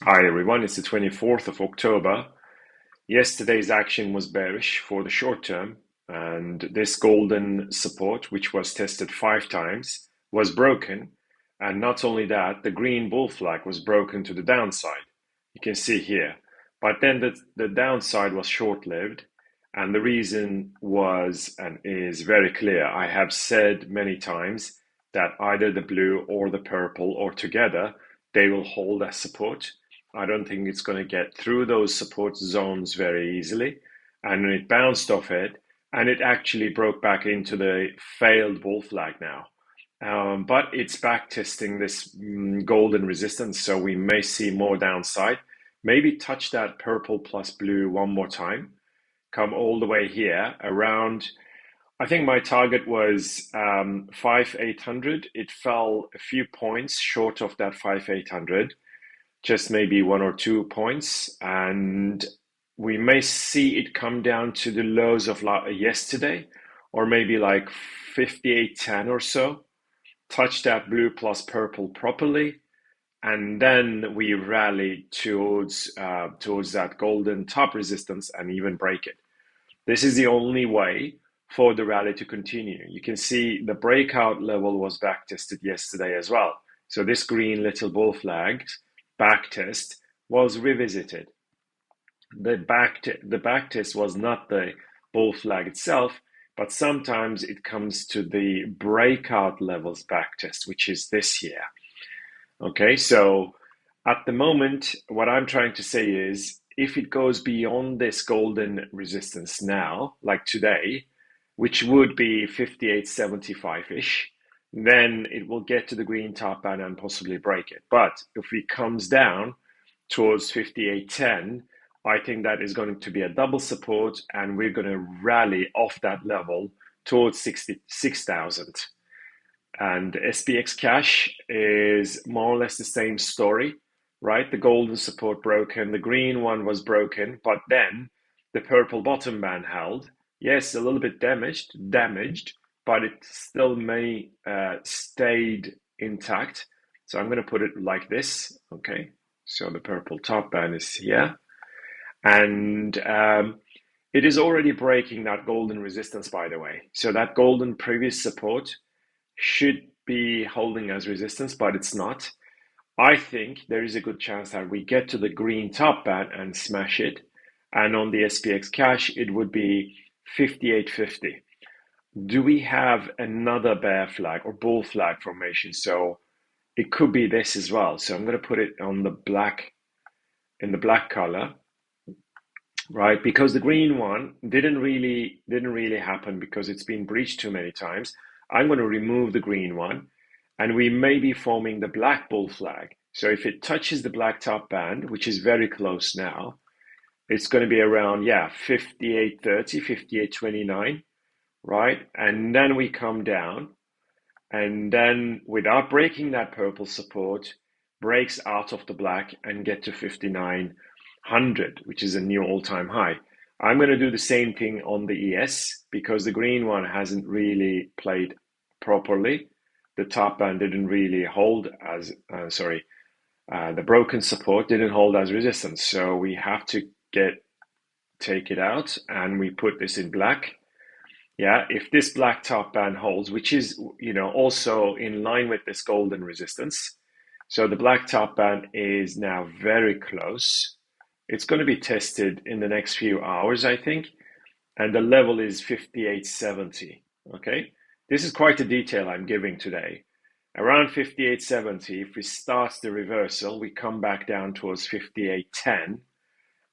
Hi everyone, it's the 24th of October. Yesterday's action was bearish for the short term, and this golden support, which was tested 5 times, was broken. And not only that, the green bull flag was broken to the downside. You can see here. But then the downside was short-lived, and the reason was and is very clear. I have said many times that either the blue or the purple or together, they will hold as support. I don't think it's going to get through those support zones very easily. And it bounced off it, and it actually broke back into the failed bull flag now. But it's back testing this golden resistance, so we may see more downside. Maybe touch that purple plus blue one more time. Come all the way here around. I think my target was 5,800. It fell a few points short of that 5,800. Just maybe 1 or 2 points, and we may see it come down to the lows of yesterday, or maybe like 58.10 or so, touch that blue plus purple properly, and then we rally towards that golden top resistance and even break it. This is the only way for the rally to continue. You can see the breakout level was back tested yesterday as well. So this green little bull flag back test was revisited. The back test was not the bull flag itself, but sometimes it comes to the breakout levels back test, which is this here. Okay, so at the moment, what I'm trying to say is if it goes beyond this golden resistance now, like today, which would be 58.75-ish, then it will get to the green top band and possibly break it. But if it comes down towards 58.10, I think that is going to be a double support, and we're going to rally off that level towards 66,000. And SPX cash is more or less the same story, right? The golden support broken, the green one was broken, but then the purple bottom band held. Yes, a little bit damaged, but it still may stayed intact. So I'm going to put it like this. Okay, so the purple top band is here, and it is already breaking that golden resistance, by the way. So that golden previous support should be holding as resistance, but it's not. I think there is a good chance that we get to the green top band and smash it, and on the SPX cash it would be 58.50. Do we have another bear flag or bull flag formation? So it could be this as well. So I'm going to put it on the black, in the black color, right? Because the green one didn't really happen because it's been breached too many times. I'm going to remove the green one, and we may be forming the black bull flag. So if it touches the black top band, which is very close now, it's going to be around, 58.30, 58.29. Right? And then we come down, and then without breaking that purple support, breaks out of the black and get to 5900, which is a new all-time high. I'm going to do the same thing on the ES because the green one hasn't really played properly. The top band didn't really hold as, the broken support didn't hold as resistance. So we have to take it out, and we put this in black. Yeah, if this black top band holds, which is, also in line with this golden resistance. So the black top band is now very close. It's going to be tested in the next few hours, I think. And the level is 58.70. Okay, this is quite a detail I'm giving today. Around 58.70, if we start the reversal, we come back down towards 58.10.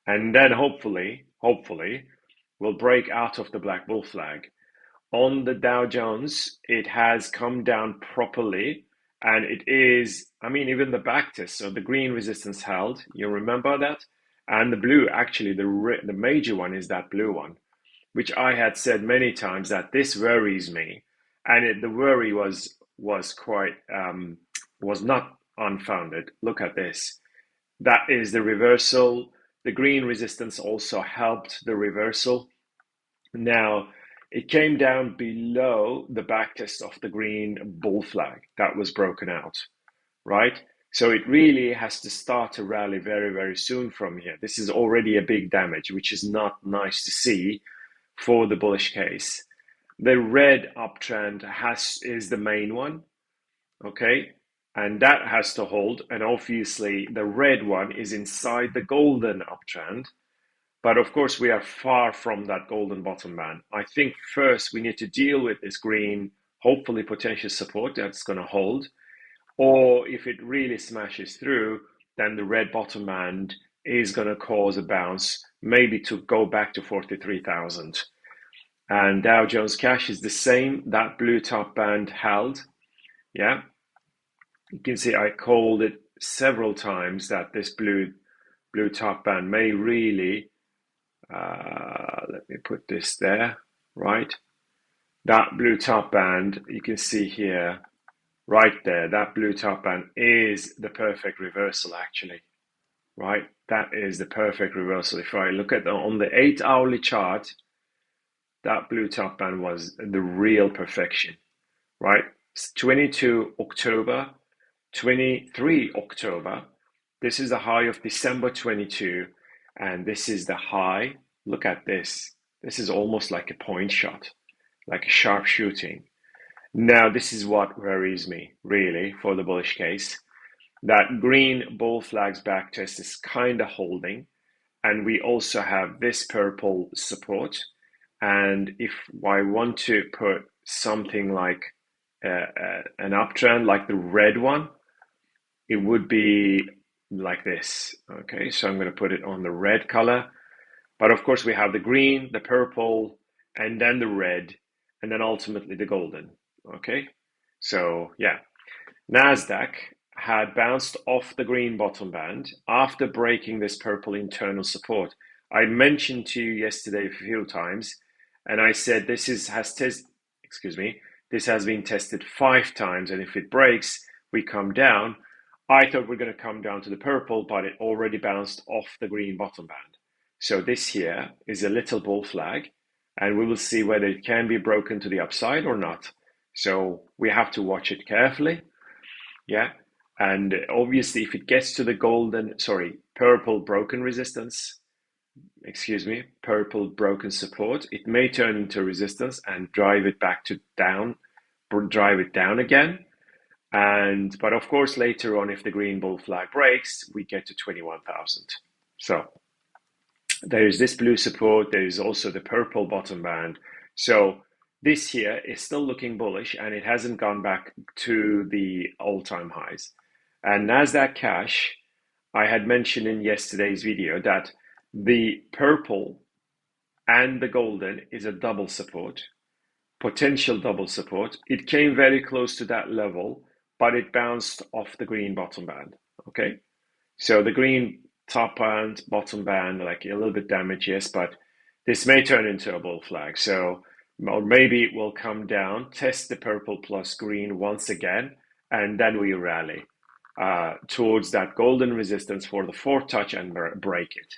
And then hopefully, we'll break out of the black bull flag. On the Dow Jones, it has come down properly, and it is, even the backtest, so the green resistance held, you remember that? And the blue, actually, the major one is that blue one, which I had said many times that this worries me. And the worry was quite, was not unfounded. Look at this. That is the reversal. The green resistance also helped the reversal. Now, it came down below the backtest of the green bull flag that was broken out, right? So it really has to start to rally very, very soon from here. This is already a big damage, which is not nice to see for the bullish case. The red uptrend is the main one, okay? And that has to hold. And obviously the red one is inside the golden uptrend. But of course, we are far from that golden bottom band. I think first we need to deal with this green, hopefully potential support that's going to hold. Or if it really smashes through, then the red bottom band is going to cause a bounce, maybe to go back to 43,000. And Dow Jones Cash is the same. That blue top band held. Yeah. You can see I called it several times that this blue top band may really, let me put this there, right? That blue top band, you can see here, right there, that blue top band is the perfect reversal actually, right? That is the perfect reversal. If I look at on the 8-hourly chart, that blue top band was the real perfection, right? It's 22 October, 23 October. This is the high of December 22, and this is the high. Look at this. This is almost like a point shot, like a sharp shooting. Now, this is what worries me, really, for the bullish case. That green bull flag's backtest is kind of holding, and we also have this purple support. And if I want to put something like an uptrend, like the red one, it would be like this. Okay, so I'm going to put it on the red color. But of course, we have the green, the purple, and then the red, and then ultimately the golden. Okay, so yeah, NASDAQ had bounced off the green bottom band after breaking this purple internal support. I mentioned to you yesterday a few times, and I said this has been tested 5 times, and if it breaks, we come down. I thought we're going to come down to the purple, but it already bounced off the green bottom band. So this here is a little bull flag, and we will see whether it can be broken to the upside or not. So we have to watch it carefully. Yeah. And obviously, if it gets to the purple broken resistance, purple broken support, it may turn into resistance and drive it down again. But of course, later on, if the green bull flag breaks, we get to 21,000. So there's this blue support. There's also the purple bottom band. So this here is still looking bullish, and it hasn't gone back to the all-time highs. And NASDAQ cash, I had mentioned in yesterday's video that the purple and the golden is a double support, potential double support. It came very close to that level, but it bounced off the green bottom band. Okay, so the green top band, bottom band, like a little bit damaged, yes, but this may turn into a bull flag. So, or maybe it will come down, test the purple plus green once again, and then we rally towards that golden resistance for the 4th touch and break it.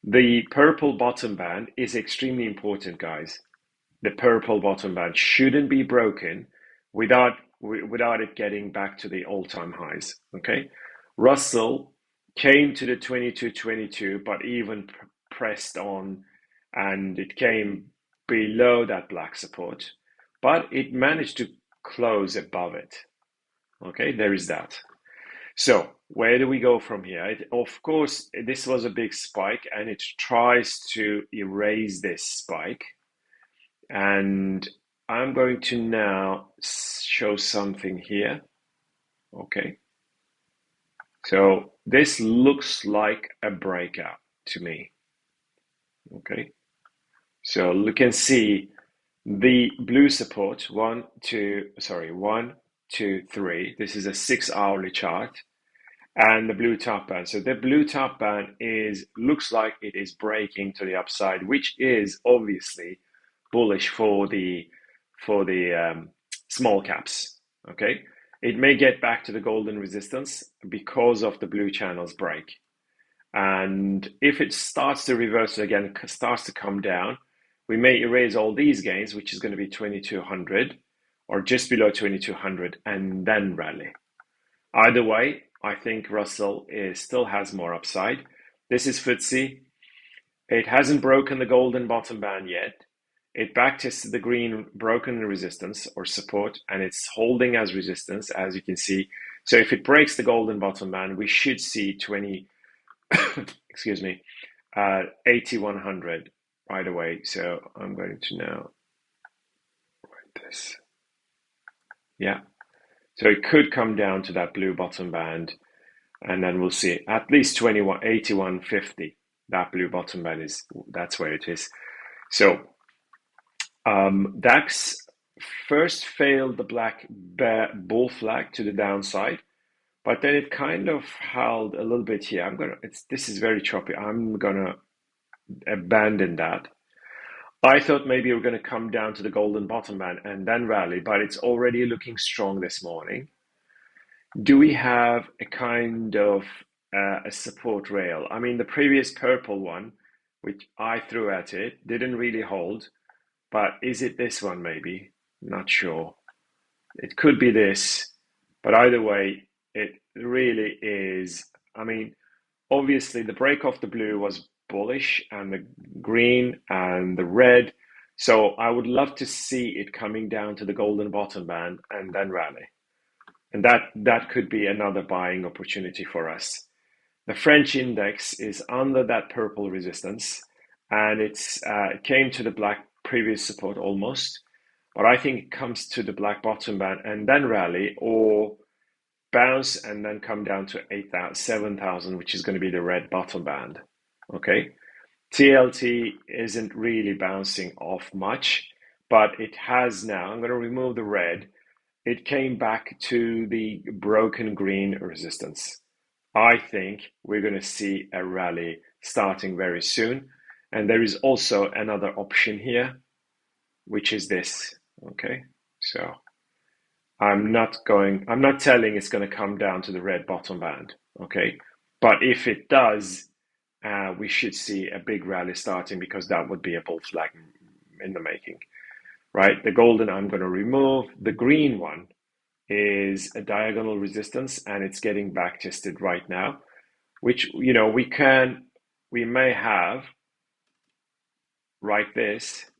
The purple bottom band is extremely important, guys. The purple bottom band shouldn't be broken without it getting back to the all-time highs. Okay, Russell came to the 2222, but even pressed on, and it came below that black support, but it managed to close above it. Okay, there is that. So where do we go from here? Of course, this was a big spike, and it tries to erase this spike. And I'm going to now show something here. Okay. So this looks like a breakout to me. Okay. So you can see the blue support, 1, 2, 3. This is a 6-hourly chart. And the blue top band. So the blue top band looks like it is breaking to the upside, which is obviously bullish for the small caps. Okay, it may get back to the golden resistance because of the blue channel's break, and if it starts to reverse again, starts to come down, we may erase all these gains, which is going to be 2200 or just below 2200, and then rally. Either way, I think Russell still has more upside. This is FTSE. It hasn't broken the golden bottom band yet. It backtested the green broken resistance or support, and it's holding as resistance, as you can see. So if it breaks the golden bottom band, we should see 20, excuse me, 8100 right away. So I'm going to now write this. Yeah. So it could come down to that blue bottom band, and then we'll see at least 8150. That blue bottom band that's where it is. So DAX first failed the black bull flag to the downside, but then it kind of held a little bit here. This is very choppy. I'm gonna abandon that. I thought maybe we're gonna come down to the golden bottom band and then rally, but it's already looking strong this morning. Do we have a kind of a support rail? I mean, the previous purple one, which I threw at it, didn't really hold. But is it this one maybe? Not sure. It could be this, but either way, it really is. I mean, obviously the break off the blue was bullish and the green and the red. So I would love to see it coming down to the golden bottom band and then rally. And that could be another buying opportunity for us. The French index is under that purple resistance, and it came to the black previous support almost, but I think it comes to the black bottom band and then rally or bounce and then come down to 7,000, which is going to be the red bottom band. Okay, TLT isn't really bouncing off much, but it has now. I'm going to remove the red. It came back to the broken green resistance. I think we're going to see a rally starting very soon. And there is also another option here, which is this. Okay, so I'm not telling it's going to come down to the red bottom band. Okay, but if it does, we should see a big rally starting, because that would be a bull flag in the making, right? The golden I'm going to remove. The green one is a diagonal resistance, and it's getting back tested right now, which, you know, we may have right this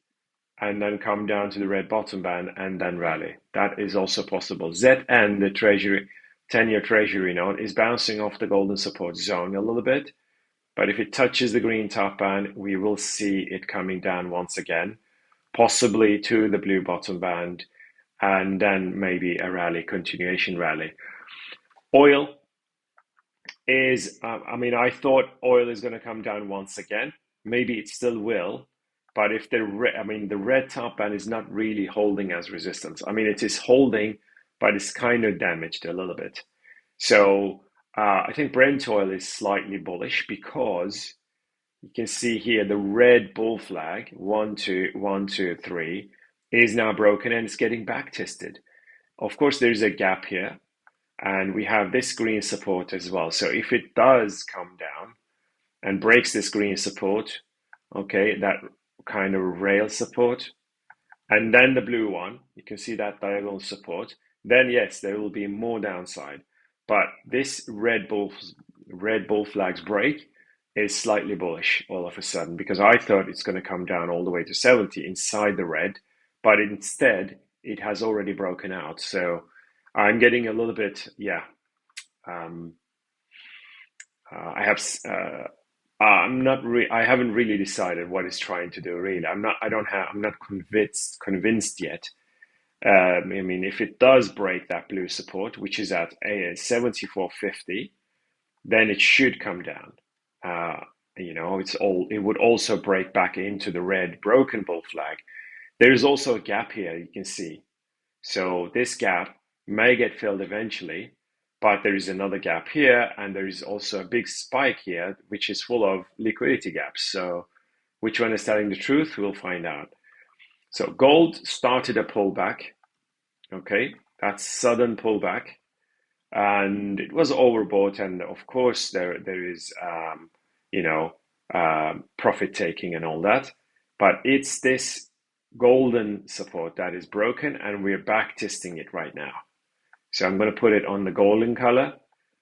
and then come down to the red bottom band and then rally. That is also possible. ZN, the treasury 10-year treasury note, is bouncing off the golden support zone a little bit, but if it touches the green top band, we will see it coming down once again, possibly to the blue bottom band, and then maybe a rally, continuation rally. Oil is, I thought oil is going to come down once again. Maybe it still will, but if the red top band is not really holding as resistance. I mean, it is holding, but it's kind of damaged a little bit. So I think Brent oil is slightly bullish, because you can see here the red bull flag, 1, 2, 1, 2, 3, is now broken and it's getting back tested. Of course, there's a gap here, and we have this green support as well. So if it does come down and breaks this green support, okay, that kind of rail support, and then the blue one, you can see that diagonal support, then yes, there will be more downside. But this red bull flags break is slightly bullish all of a sudden, because I thought it's going to come down all the way to 70 inside the red, but instead it has already broken out. So I'm getting a little bit, I haven't really decided what it's trying to do. Really, I'm not convinced yet. If it does break that blue support, which is at 74.50, then it should come down. It would also break back into the red broken bull flag. There is also a gap here, you can see. So this gap may get filled eventually, but there is another gap here, and there is also a big spike here, which is full of liquidity gaps. So which one is telling the truth? We'll find out. So gold started a pullback. Okay, that's sudden pullback, and it was overbought, and of course there is profit taking and all that, but it's this golden support that is broken, and we're back testing it right now. So I'm going to put it on the golden color,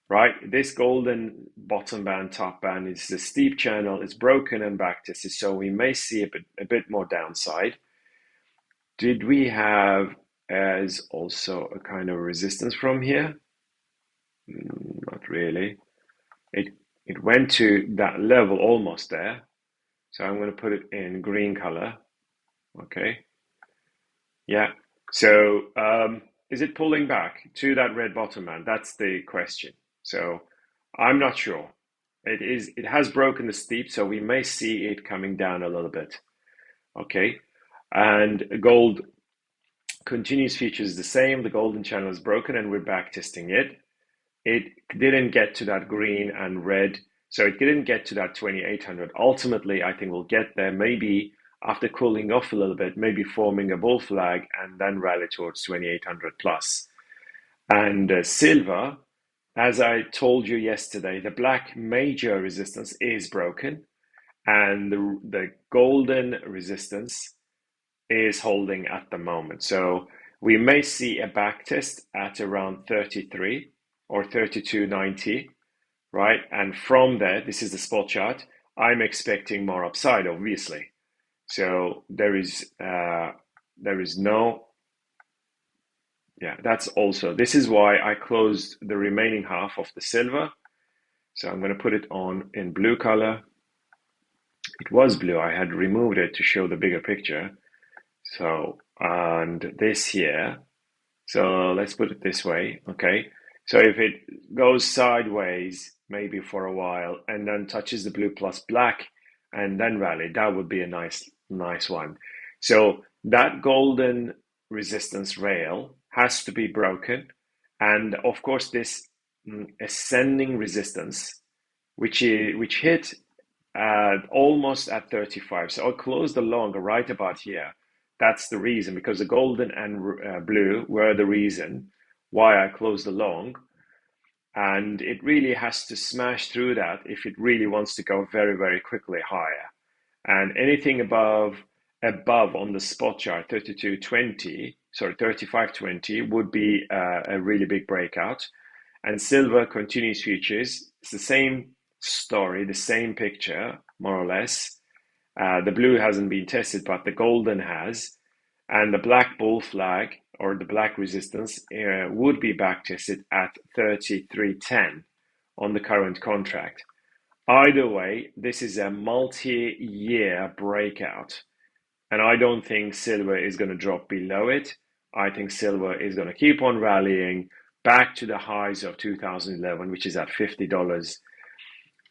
right? This golden bottom band, top band is the steep channel. It's broken and backtested, so we may see a bit more downside. Did we have as also a kind of resistance from here? Not really. It went to that level almost there. So I'm going to put it in green color. Okay. Yeah. So is it pulling back to that red bottom band? That's the question. So I'm not sure. It has broken the steep, so we may see it coming down a little bit. Okay. And gold continuous features the same. The golden channel is broken and we're back testing it. It didn't get to that green and red, so it didn't get to that 2800. Ultimately, I think we'll get there maybe after cooling off a little bit, maybe forming a bull flag and then rally towards 2800 plus. And silver, as I told you yesterday, the black major resistance is broken and the golden resistance is holding at the moment. So we may see a back test at around 33 or 32.90, right? And from there, this is the spot chart, I'm expecting more upside, obviously. So there is no, yeah, that's also, this is why I closed the remaining half of the silver. So I'm going to put it on in blue color. It was blue. I had removed it to show the bigger picture. So, and this here, so let's put it this way, okay? So if it goes sideways, maybe for a while, and then touches the blue plus black, and then rally, that would be a nice one. So that golden resistance rail has to be broken. And of course, this ascending resistance, which hit almost at 35. So I closed the long right about here. That's the reason, because the golden and blue were the reason why I closed the long. And it really has to smash through that if it really wants to go very, very quickly higher. And anything above on the spot chart, 35.20 would be a really big breakout. And silver continuous futures, it's the same story, the same picture, more or less. The blue hasn't been tested, but the golden has. And the black bull flag or the black resistance would be back tested at 33.10 on the current contract. Either way, this is a multi-year breakout. And I don't think silver is going to drop below it. I think silver is going to keep on rallying back to the highs of 2011, which is at $50.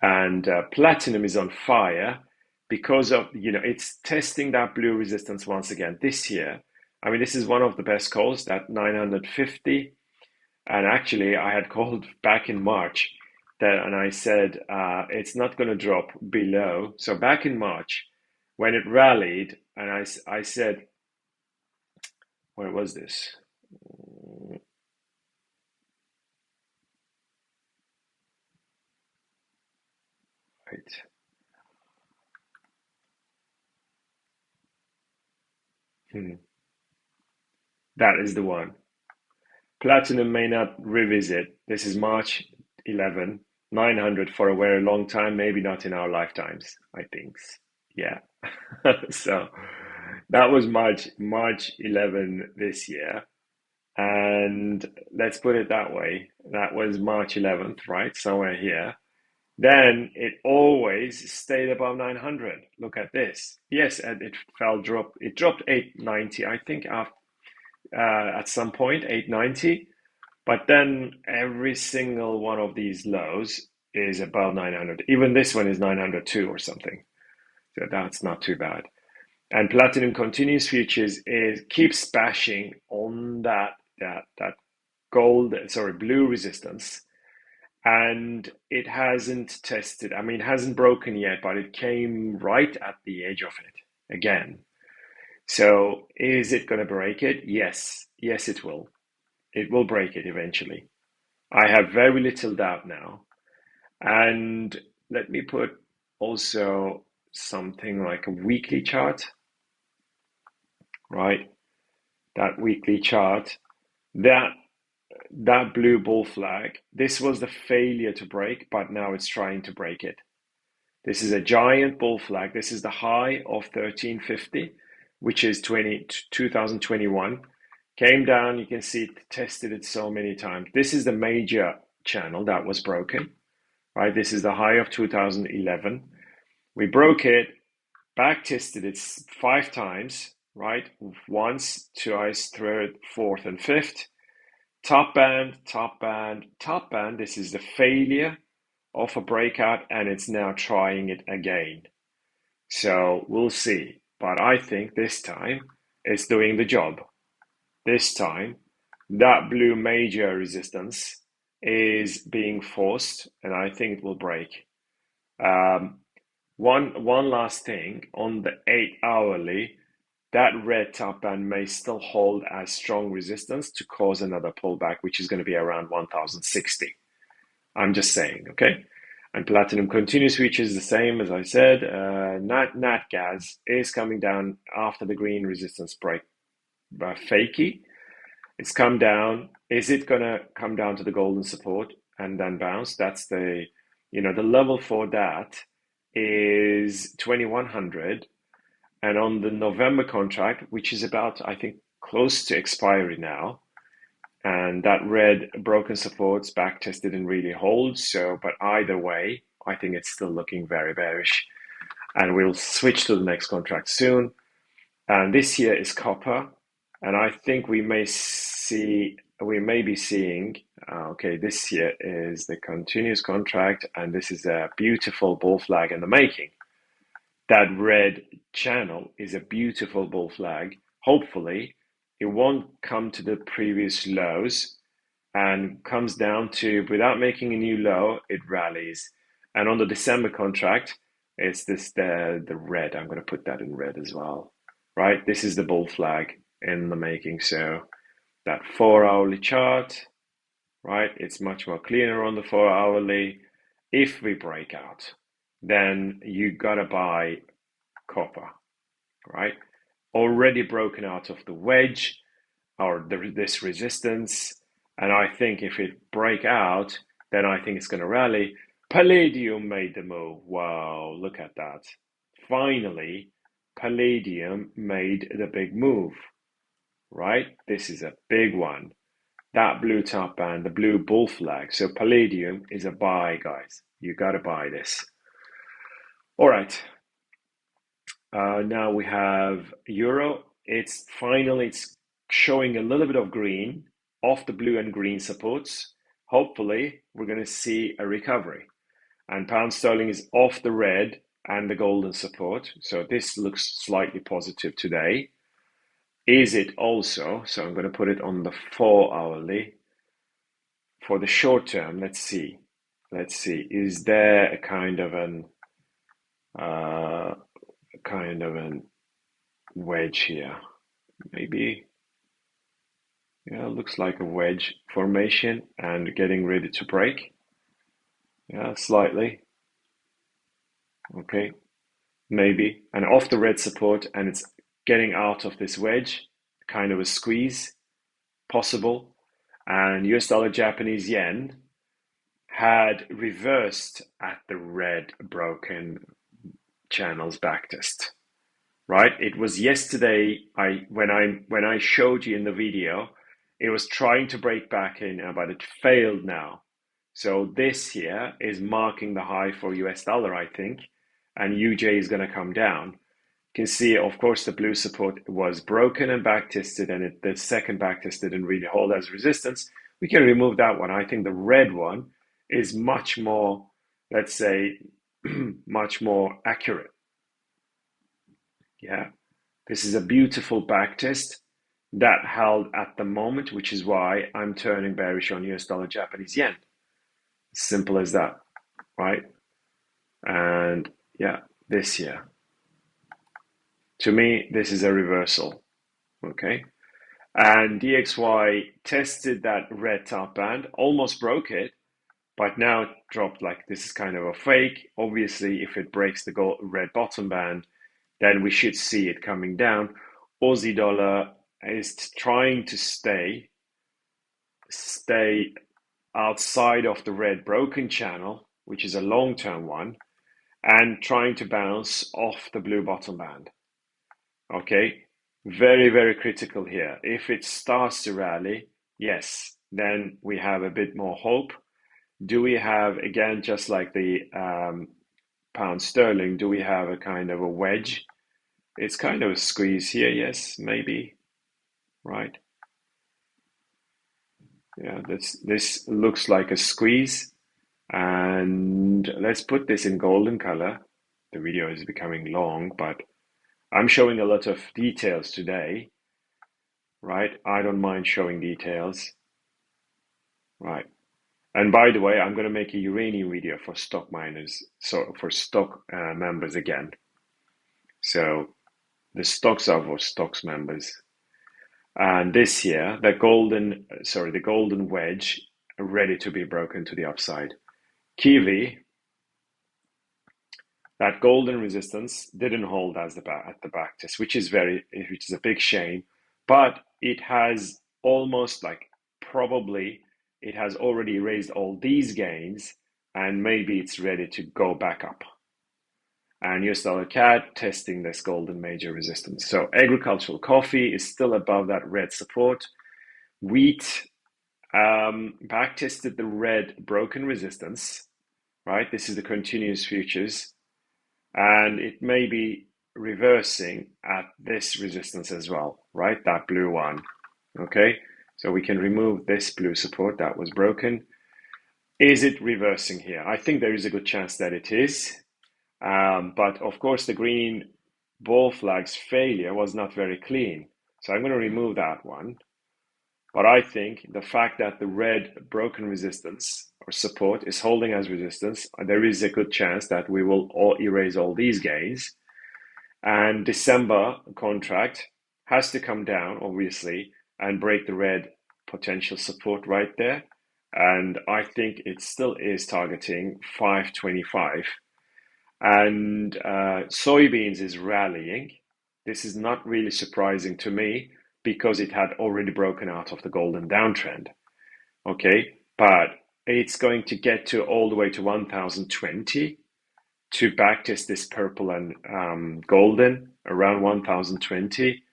And platinum is on fire because of, it's testing that blue resistance once again this year. I mean, this is one of the best calls at 950. And actually, I had called back in March and I said, it's not going to drop below. So back in March, when it rallied, and I said, where was this? Right. That is the one. Platinum may not revisit. This is March 11, 900 for a very long time, maybe not in our lifetimes, I think. Yeah. So that was March 11 this year. And let's put it that way. That was March 11th, right? Somewhere here. Then it always stayed above 900. Look at this. Yes, and it dropped 890, I think, at some point, 890. But then every single one of these lows is above 900. Even this one is 902 or something. So that's not too bad. And platinum continuous futures keeps bashing on that blue resistance. And it hasn't tested, I mean, it hasn't broken yet, but it came right at the edge of it again. So is it going to break it? Yes. Yes, it will. It will break it eventually. I have very little doubt now. And let me put also something like a weekly chart, right? That weekly chart, that that blue bull flag, this was the failure to break, but now it's trying to break it. This is a giant bull flag. This is the high of 1350, which is 2021. Came down, you can see it tested it so many times. This is the major channel that was broken, right? This is the high of 2011. We broke it, back tested it 5 times, right? Once, twice, third, fourth, and fifth. Top band, top band, top band. This is the failure of a breakout, and it's now trying it again. So we'll see. But I think this time it's doing the job. This time, that blue major resistance is being forced, and I think it will break. One last thing on the 8-hourly, that red top band may still hold as strong resistance to cause another pullback, which is going to be around 1060. I'm just saying, okay? And platinum continuous, which is the same as I said. Nat gas is coming down after the green resistance break. Fakey, it's come down. Is it going to come down to the golden support and then bounce? That's the, the level for that is 2100. And on the November contract, which is about, I think, close to expiry now, and that red broken supports back tested and really holds. So, but either way, I think it's still looking very bearish. And we'll switch to the next contract soon. And this here is copper. And I think we may be seeing, okay, this here is the continuous contract, and this is a beautiful bull flag in the making. That red channel is a beautiful bull flag. Hopefully, it won't come to the previous lows and comes down to, without making a new low, it rallies. And on the December contract, it's the red. I'm going to put that in red as well, right? This is the bull flag in the making. So that 4-hourly chart, right? It's much more clearer on the 4-hourly. If we break out, then you got to buy copper, right? Already broken out of the wedge or this resistance, and I think if it break out, then I think it's going to rally. Palladium made the move. Wow, look at that. Finally, Palladium made the big move, right? This is a big one. That blue top band, the blue bull flag. So Palladium is a buy, guys. You got to buy this. All right. Now we have Euro. It's showing a little bit of green off the blue and green supports. Hopefully, we're going to see a recovery. And pound sterling is off the red and the golden support. So this looks slightly positive today. Is it also? So I'm going to put it on the 4-hourly. For the short term, let's see. Is there a kind of an wedge here? Maybe. Yeah, looks like a wedge formation and getting ready to break. Yeah, slightly. Okay, maybe. And off the red support, and it's getting out of this wedge, kind of a squeeze possible. And US dollar Japanese yen had reversed at the red broken channels backtest, right? It was yesterday, when I showed you in the video, it was trying to break back in, but it failed now. So this here is marking the high for US dollar, I think, and UJ is going to come down. You can see, of course, the blue support was broken and backtested, and the second backtested didn't really hold as resistance. We can remove that one. I think the red one is much more, let's say, much more accurate. Yeah, this is a beautiful backtest that held at the moment, which is why I'm turning bearish on US dollar Japanese yen. Simple as that, right? And yeah, this here. To me, this is a reversal, okay? And DXY tested that red top band, almost broke it, but now it dropped like this is kind of a fake. Obviously, if it breaks the red bottom band, then we should see it coming down. Aussie dollar is trying to stay stay outside of the red broken channel, which is a long-term one, and trying to bounce off the blue bottom band. Okay, very, very critical here. If it starts to rally, yes, then we have a bit more hope. Do we have, again, just like the pound sterling, do we have a kind of a wedge? It's kind of a squeeze here, yes, maybe, right? Yeah, this looks like a squeeze. And let's put this in golden color. The video is becoming long, but I'm showing a lot of details today, right? I don't mind showing details, right? And by the way, I'm going to make a uranium video for stock miners, so for stock members again. So the stocks are for stocks members. And this here, the golden wedge ready to be broken to the upside. Kiwi, that golden resistance didn't hold as at the back test, which is a big shame. But it has almost probably it has already raised all these gains, and maybe it's ready to go back up. And US dollar CAD testing this golden major resistance. So agricultural coffee is still above that red support. Wheat back tested the red broken resistance, right? This is the continuous futures, and it may be reversing at this resistance as well, right? That blue one, okay? So we can remove this blue support that was broken. Is it reversing here? I think there is a good chance that it is. But of course, the green ball flag's failure was not very clean. So I'm going to remove that one. But I think the fact that the red broken resistance or support is holding as resistance, there is a good chance that we will erase all these gains. And December contract has to come down, obviously, and break the red potential support right there. And I think it still is targeting 525. And soybeans is rallying. This is not really surprising to me because it had already broken out of the golden downtrend. Okay, but it's going to get to all the way to 1020 to backtest this purple and golden around 1020.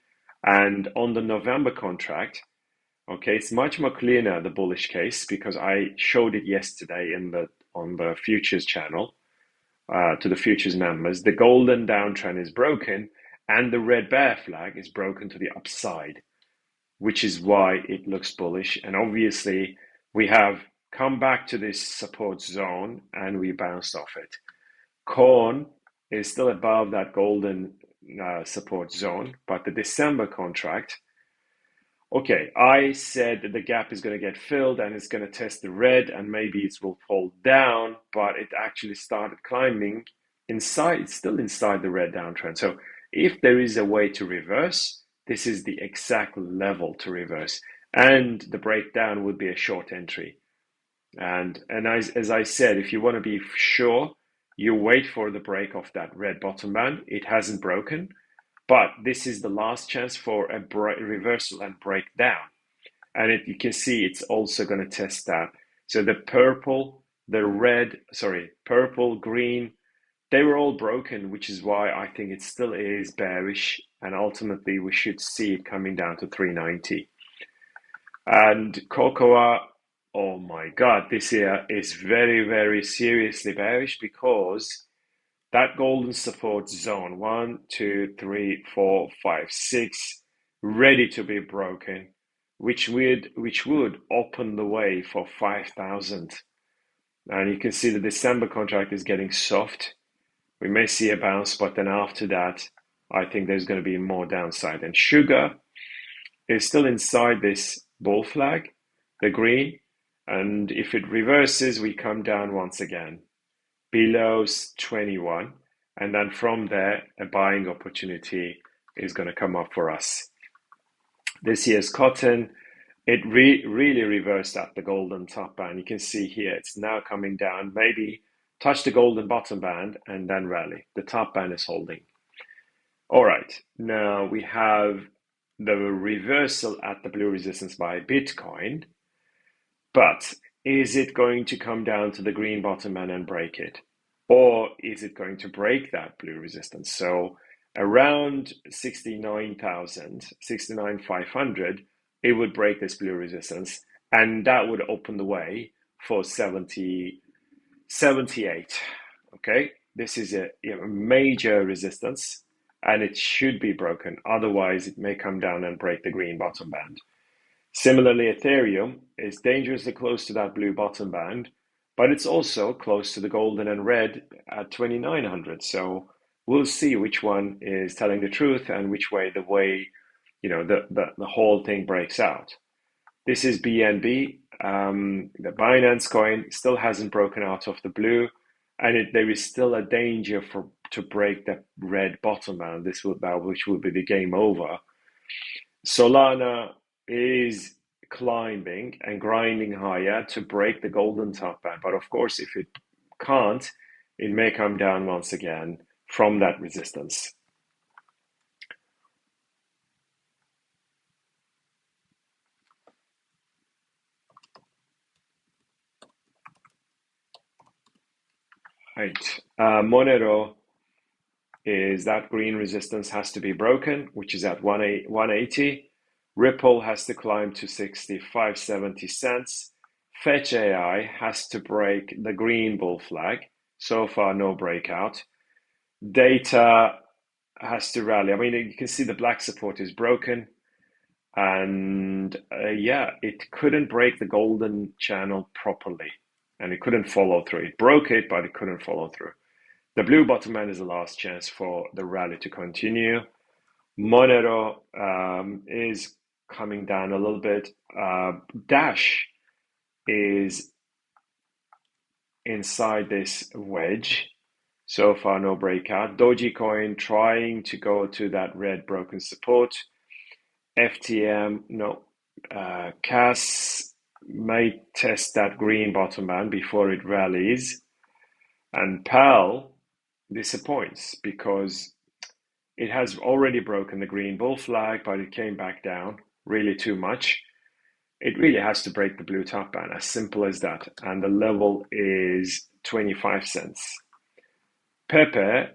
And on the November contract, okay, it's much more clear now, the bullish case, because I showed it yesterday on the futures channel. To the futures members, the golden downtrend is broken and the red bear flag is broken to the upside, which is why it looks bullish. And obviously we have come back to this support zone and we bounced off it. Corn is still above that golden support zone, but the December contract, okay, I said that the gap is going to get filled and it's going to test the red and maybe it will fall down, but it actually started climbing inside. It's still inside the red downtrend. So if there is a way to reverse, this is the exact level to reverse. And the breakdown would be a short entry. And as I said, if you want to be sure, you wait for the break of that red bottom band. It hasn't broken. But this is the last chance for a reversal and breakdown. And you can see it's also going to test that. So the purple, purple, green, they were all broken, which is why I think it still is bearish. And ultimately, we should see it coming down to 390. And cocoa, oh my God, this year is very, very seriously bearish because that golden support zone, 1, 2, 3, 4, 5, 6, ready to be broken, which would open the way for 5,000. And you can see the December contract is getting soft. We may see a bounce, but then after that, I think there's going to be more downside. And sugar is still inside this bull flag, the green. And if it reverses, we come down once again below 21, and then from there a buying opportunity is going to come up for us. This year's cotton, it really reversed at the golden top band. You can see here it's now coming down, maybe touch the golden bottom band and then rally. The top band is holding. All right, now we have the reversal at the blue resistance by Bitcoin. But is it going to come down to the green bottom band and break it? Or is it going to break that blue resistance? So around 69,000, 69,500, it would break this blue resistance, and that would open the way for 78. Okay, this is a major resistance, and it should be broken. Otherwise, it may come down and break the green bottom band. Similarly, Ethereum is dangerously close to that blue bottom band, but it's also close to the golden and red at 2,900. So we'll see which one is telling the truth and which way the whole thing breaks out. This is BNB. The Binance coin still hasn't broken out of the blue, and there is still a danger to break the red bottom band. Which will be the game over. Solana is climbing and grinding higher to break the golden top band, but of course, if it can't, it may come down once again from that resistance. Right. Monero is that green resistance has to be broken, which is at 180. Ripple has to climb to 65.70 cents. Fetch AI has to break the green bull flag. So far, no breakout. Data has to rally. I mean, you can see the black support is broken. And it couldn't break the golden channel properly. And it couldn't follow through. It broke it, but it couldn't follow through. The blue bottom band is the last chance for the rally to continue. Monero is coming down a little bit. Dash is inside this wedge. So far, no breakout. Dogecoin trying to go to that red broken support. FTM, no. CAS may test that green bottom band before it rallies. And PAL disappoints because it has already broken the green bull flag, but it came back down really too much. It really has to break the blue top band, as simple as that. And the level is 25 cents. Pepe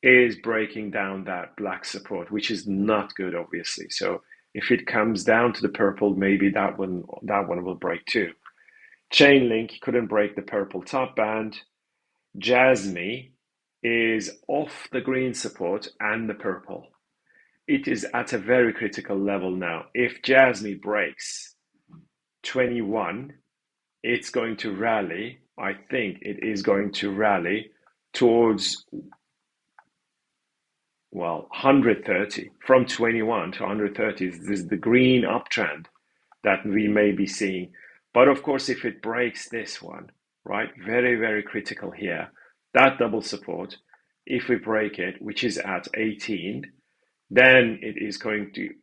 is breaking down that black support, which is not good, obviously. So if it comes down to the purple, maybe that one will break too. Chainlink couldn't break the purple top band. Jasmy is off the green support and the purple. It is at a very critical level now. If Jasmy breaks 21, it's going to rally. I think it is going to rally towards 130. From 21 to 130 is the green uptrend that we may be seeing. But of course, if it breaks this one, right, very, very critical here, that double support, if we break it, which is at 18, then it is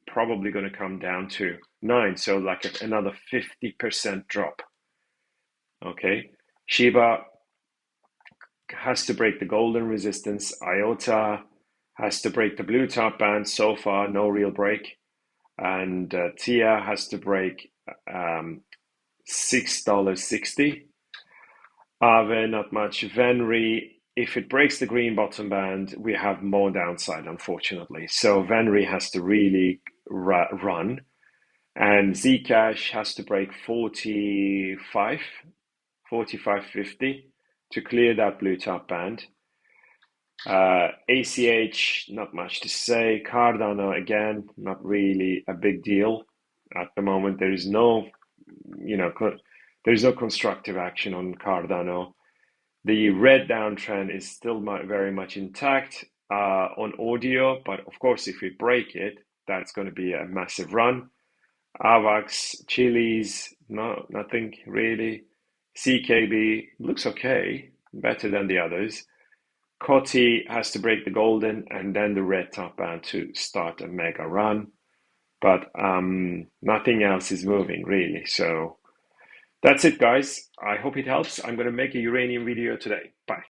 probably going to come down to 9. So like another 50% drop. Okay. Shiba has to break the golden resistance. IOTA has to break the blue top band. So far, no real break. And TIA has to break $6.60. Aave, not much. Venri, if it breaks the green bottom band, we have more downside, unfortunately. So Venri has to really run. And Zcash has to break 45.50 to clear that blue top band. ACH, not much to say. Cardano, again, not really a big deal at the moment. There is no, there's no constructive action on Cardano. The red downtrend is still very much intact on audio, but of course, if we break it, that's going to be a massive run. AVAX, Chili's, no, nothing really. CKB looks okay, better than the others. Coty has to break the golden and then the red top band to start a mega run. But nothing else is moving really. So that's it, guys. I hope it helps. I'm going to make a uranium video today. Bye.